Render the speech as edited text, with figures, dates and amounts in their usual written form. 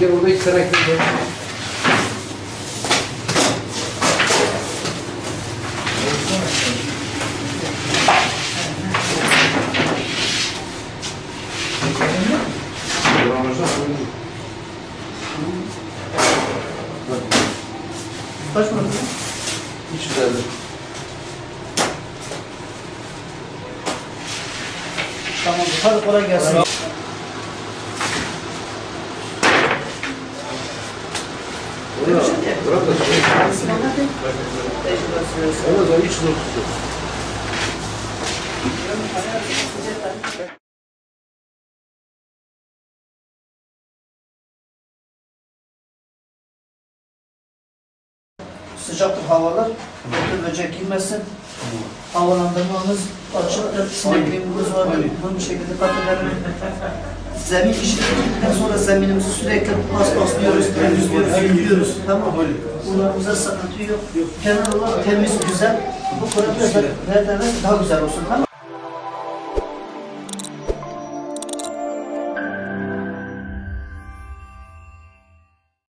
Yine burada 2 tane ekmek var. Kaç mı? Hiç güzeldir. Tamam. Hadi kolay gelsin. Bırak da evet, hiç zor tutuyor. Sıcaktır havalar. Böcek böcek girmesin. Havalandırmamız açıktır. Sinekliğimiz var. Bunu bir şekilde dikkat edelim. Zemin işledikten sonra zeminimizi sürekli paspaslıyoruz, temizliyoruz, yıkıyoruz. Tamam mı? Bunlarımıza sıkıntı yok. Genel olarak temiz, güzel. Bu kuraklıklar nereden daha güzel olsun. Tamam mı?